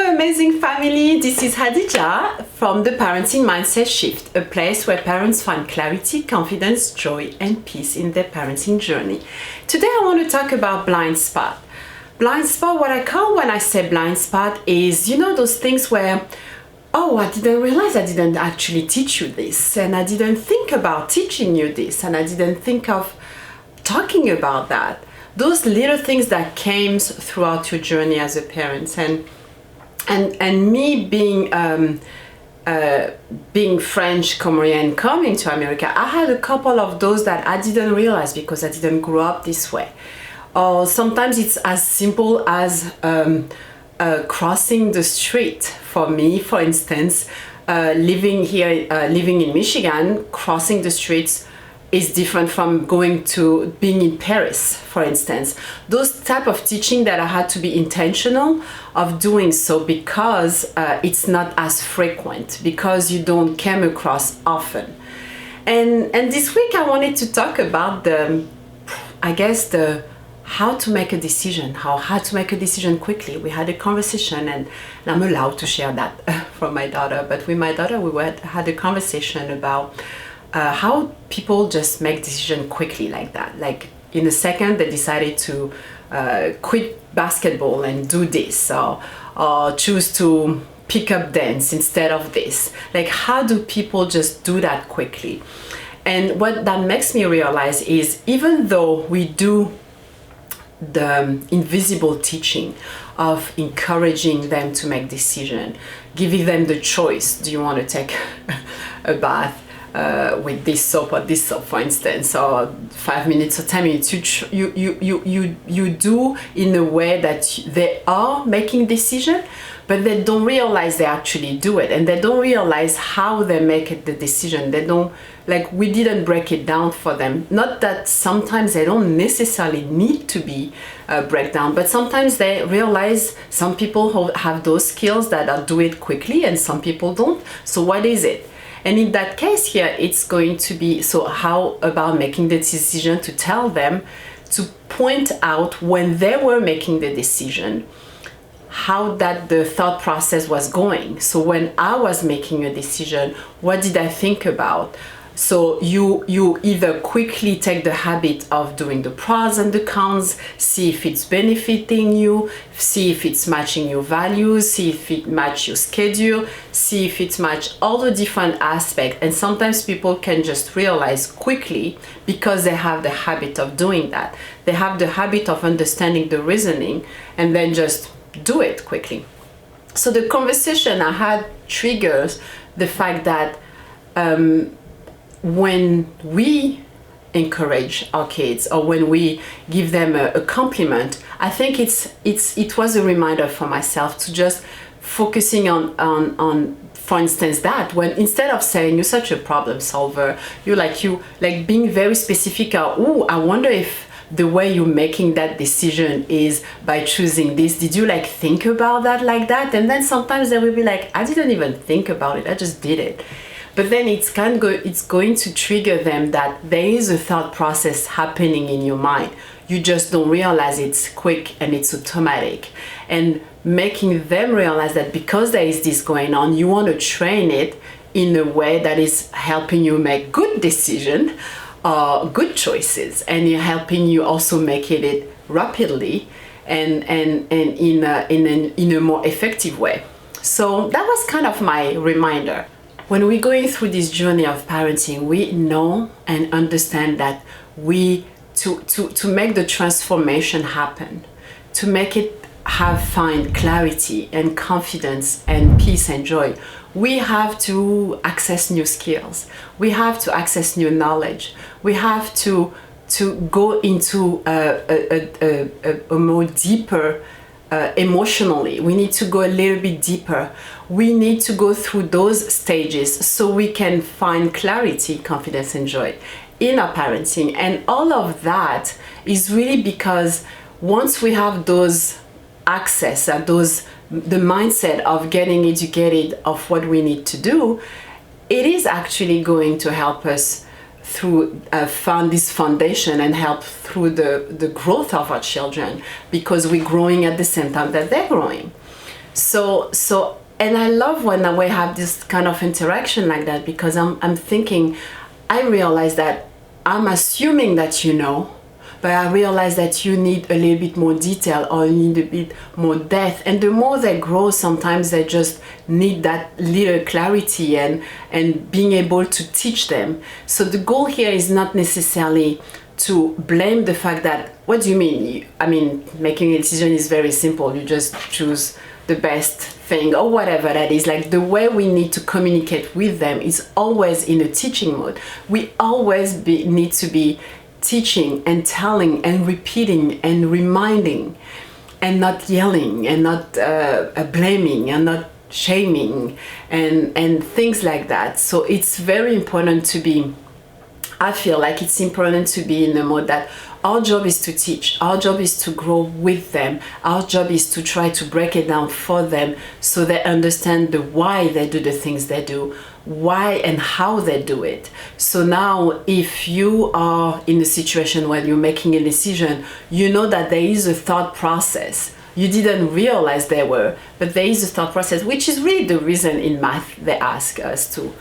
amazing family, this is Hadija from the Parenting Mindset Shift, a place where parents find clarity, confidence, joy and peace in their parenting journey. Today I want to talk about blind spot. Blind spot, what I call when I say blind spot is, you know, those things where, oh, I didn't realize I didn't actually teach you this, and I didn't think about teaching you this, and I didn't think of talking about that. Those little things that came throughout your journey as a parent, and me being French, Comorian, coming to America, I had a couple of those that I didn't realize because I didn't grow up this way. Or sometimes it's as simple as crossing the street. For me, for instance, living in Michigan, crossing the streets is different from going to being in Paris, for instance. Those type of teaching that I had to be intentional of doing so because it's not as frequent, because you don't come across often. And this week I wanted to talk about the how to make a decision, how to make a decision quickly. We had a conversation, and I'm allowed to share that from my daughter, but with my daughter we had a conversation about how people just make decisions quickly like that. Like in a second they decided to quit basketball and do this, or choose to pick up dance instead of this. Like, how do people just do that quickly? And what that makes me realize is, even though we do the invisible teaching of encouraging them to make decision, giving them the choice, do you want to take a bath with this soap or this soap, for instance, or 5 minutes or 10 minutes, you do in a way that they are making decision, but they don't realize they actually do it, and they don't realize how they make the decision. They don't, like, we didn't break it down for them. Not that sometimes they don't necessarily need to be breakdown, but sometimes they realize some people have those skills that do it quickly and some people don't. So what is it? And in that case here, it's going to be, so how about making the decision, to tell them, to point out when they were making the decision, how that the thought process was going. So when I was making a decision, what did I think about? So you either quickly take the habit of doing the pros and the cons, see if it's benefiting you, see if it's matching your values, see if it matches your schedule, see if it matches all the different aspects. And sometimes people can just realize quickly because they have the habit of doing that. They have the habit of understanding the reasoning and then just do it quickly. So the conversation I had triggers the fact that when we encourage our kids, or when we give them a compliment, I think it was a reminder for myself to just focusing on for instance, that when instead of saying you're such a problem solver, you being very specific, oh, I wonder if the way you're making that decision is by choosing this. Did you think about that like that? And then sometimes they will be like, I didn't even think about it, I just did it. But then it's going to trigger them that there is a thought process happening in your mind. You just don't realize it's quick and it's automatic. And making them realize that because there is this going on, you want to train it in a way that is helping you make good decisions, good choices, and you're helping you also making it rapidly and in a more effective way. So that was kind of my reminder. When we're going through this journey of parenting, we know and understand that to make the transformation happen, to make it find clarity and confidence and peace and joy, we have to access new skills. We have to access new knowledge. We have to go into a more deeper emotionally. We need to go a little bit deeper. We need to go through those stages so we can find clarity, confidence and joy in our parenting. And all of that is really because once we have those access and the mindset of getting educated of what we need to do, it is actually going to help us through found this foundation and help through the growth of our children, because we're growing at the same time that they're growing. And I love when we have this kind of interaction like that, because I'm thinking, I realize that I'm assuming that you know, but I realize that you need a little bit more detail, or you need a bit more depth. And the more they grow, sometimes they just need that little clarity and being able to teach them. So the goal here is not necessarily to blame the fact that, what do you mean? I mean, making a decision is very simple. You just choose the best thing or whatever that is. Like, the way we need to communicate with them is always in a teaching mode. We always need to be teaching and telling and repeating and reminding, and not yelling, and not blaming, and not shaming, and things like that. So it's very important to be, I feel like it's important to be in the mode that our job is to teach, our job is to grow with them, our job is to try to break it down for them so they understand the why they do the things they do, why and how they do it. So now, if you are in a situation where you're making a decision, you know that there is a thought process. You didn't realize there were, but there is a thought process, which is really the reason in math they ask us to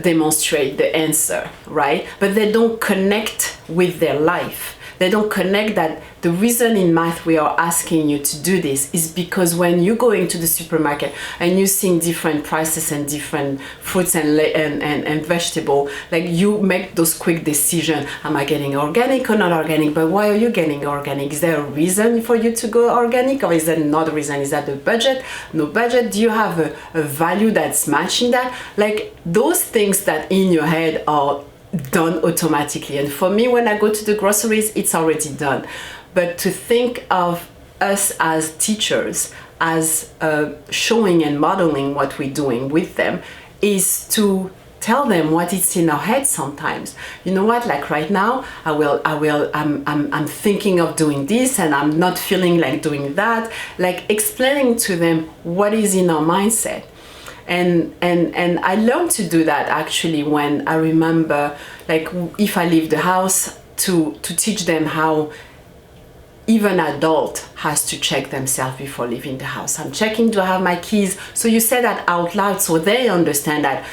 demonstrate the answer, right? But they don't connect with their life. They don't connect that the reason in math we are asking you to do this is because when you go into the supermarket and you're seeing different prices and different fruits and vegetable, like, you make those quick decisions. Am I getting organic or not organic? But why are you getting organic? Is there a reason for you to go organic, or is there not a reason? Is that the budget? No budget? Do you have a value that's matching that? Like, those things that in your head are done automatically. And for me, when I go to the groceries, it's already done. But to think of us as teachers, as showing and modeling what we're doing with them, is to tell them what is in our head sometimes. You know what, like right now, I'm thinking of doing this and I'm not feeling like doing that. Like, explaining to them what is in our mindset. And I learned to do that actually when I remember, like, if I leave the house, to teach them how even adult has to check themselves before leaving the house. I'm checking, do I have my keys? So you say that out loud so they understand that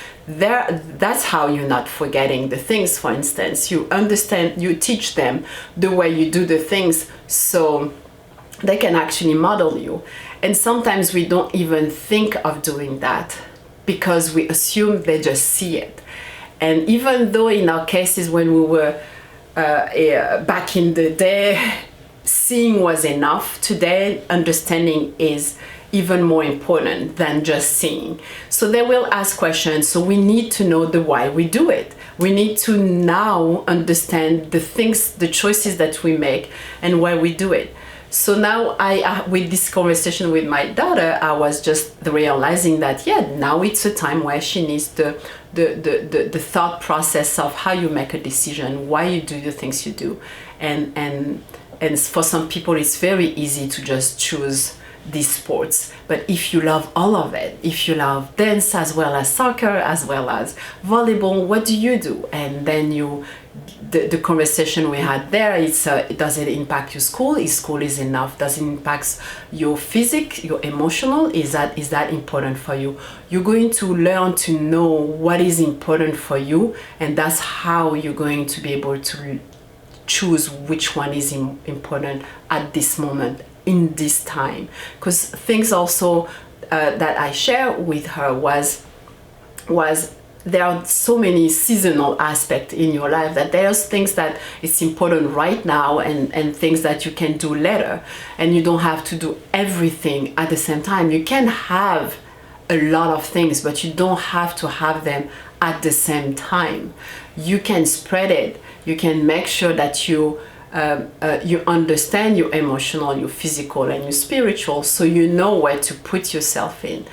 that's how you're not forgetting the things. For instance, you understand, you teach them the way you do the things so they can actually model you. And sometimes we don't even think of doing that because we assume they just see it. And even though in our cases when we were back in the day, seeing was enough, today understanding is even more important than just seeing. So they will ask questions, so we need to know the why we do it. We need to now understand the things, the choices that we make and why we do it. So now with this conversation with my daughter, I was just realizing that, yeah, now it's a time where she needs the thought process of how you make a decision, why you do the things you do. And for some people, it's very easy to just choose these sports. But if you love all of it, if you love dance as well as soccer, as well as volleyball, what do you do? And then the conversation we had there, it's does it impact your school? Is school is enough? Does it impact your physique, your emotional? Is that important for you? You're going to learn to know what is important for you, and that's how you're going to be able to choose which one is important at this moment, in this time. Because things also that I share with her was there are so many seasonal aspects in your life, that there's things that it's important right now and things that you can do later, and you don't have to do everything at the same time. You can have a lot of things, but you don't have to have them at the same time. You can spread it. You can make sure that you understand your emotional, your physical, and your spiritual, so you know where to put yourself in.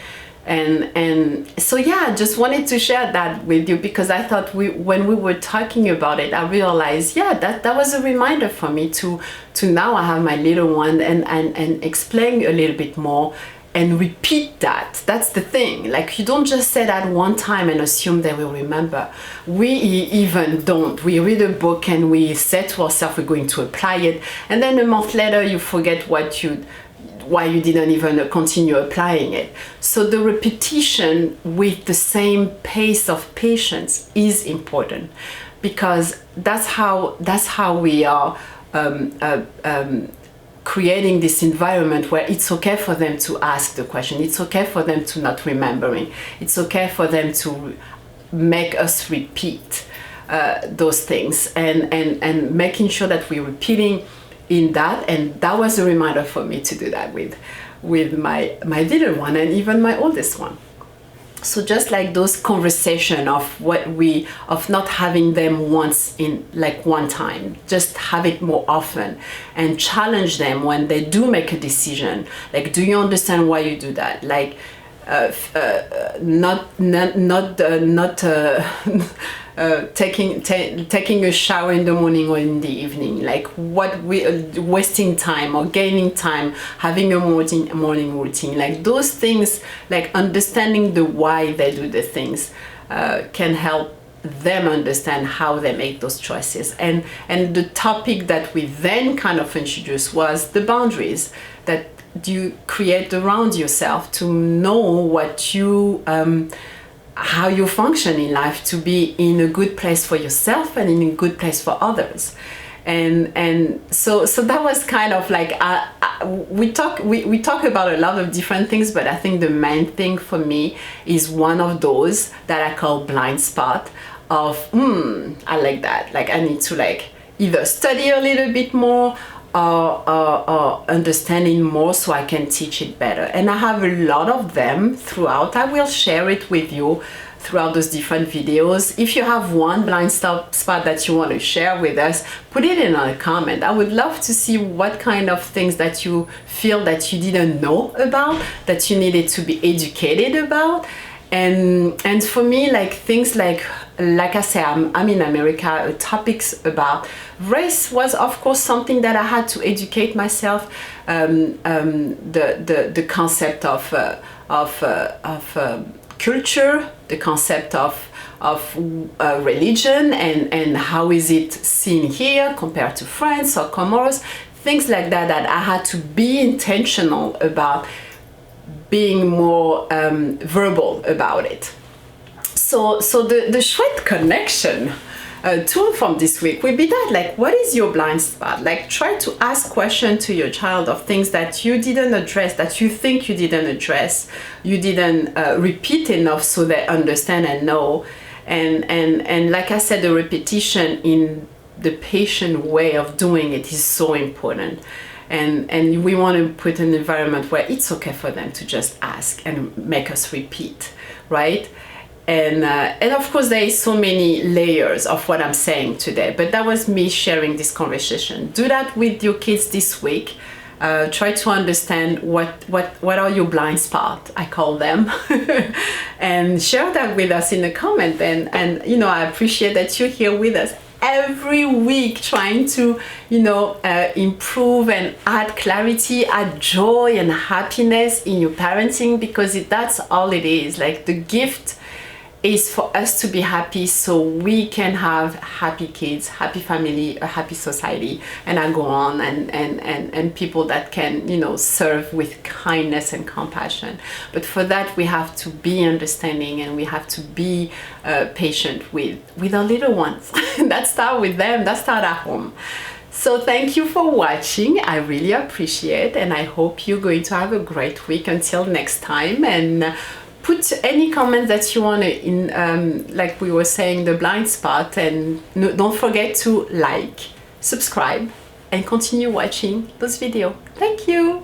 And so yeah, I just wanted to share that with you, because I thought when we were talking about it, I realized, yeah, that was a reminder for me to now I have my little one and explain a little bit more and repeat that. That's the thing. Like, you don't just say that one time and assume they will remember. We even don't. We read a book and we say to ourselves we're going to apply it, and then a month later you forget what why you didn't even continue applying it. So the repetition with the same pace of patience is important, because that's how we are creating this environment where it's okay for them to ask the question, it's okay for them to not remembering, it's okay for them to make us repeat those things, and making sure that we're repeating in that. And that was a reminder for me to do that with my little one and even my oldest one. So just like those conversation of not having them once in like one time, just have it more often, and challenge them when they do make a decision. Like, do you understand why you do that? Like, taking a shower in the morning or in the evening, like wasting time or gaining time, having a morning routine, like those things, like understanding the why they do the things can help them understand how they make those choices. And the topic that we then kind of introduced was the boundaries that you create around yourself to know what you how you function in life, to be in a good place for yourself and in a good place for others. And so that was kind of like we talk about a lot of different things, but I think the main thing for me is one of those that I call blind spot of I like that, like I need to like either study a little bit more or understanding more so I can teach it better. And I have a lot of them throughout. I will share it with you throughout those different videos. If you have one blind spot that you want to share with us, put it in a comment. I would love to see what kind of things that you feel that you didn't know about, that you needed to be educated about. And for me, like things like I say, I'm in America, topics about race was of course something that I had to educate myself. The concept of culture, the concept of religion, and how is it seen here compared to France or Comoros, things like that, that I had to be intentional about being more verbal about it. So the shred connection tool from this week will be that, like, what is your blind spot? Like, try to ask questions to your child of things that you didn't address, that you think you didn't address, you didn't repeat enough so they understand and know. And like I said, the repetition in the patient way of doing it is so important. And we want to put an environment where it's okay for them to just ask and make us repeat, right? And of course there is so many layers of what I'm saying today, but that was me sharing this conversation. Do that with your kids this week. Try to understand what are your blind spots, I call them, and share that with us in the comment. And you know, I appreciate that you're here with us every week, trying to, you know, improve and add clarity, add joy and happiness in your parenting, because that's all it is. Like, the gift is for us to be happy so we can have happy kids, happy family, a happy society, and I go on, and people that can, you know, serve with kindness and compassion. But for that, we have to be understanding, and we have to be patient with our little ones. That start with them, that start at home. So thank you for watching. I really appreciate, and I hope you're going to have a great week. Until next time, and put any comments that you want to in, like we were saying, the blind spot, and don't forget to like, subscribe, and continue watching those videos. Thank you.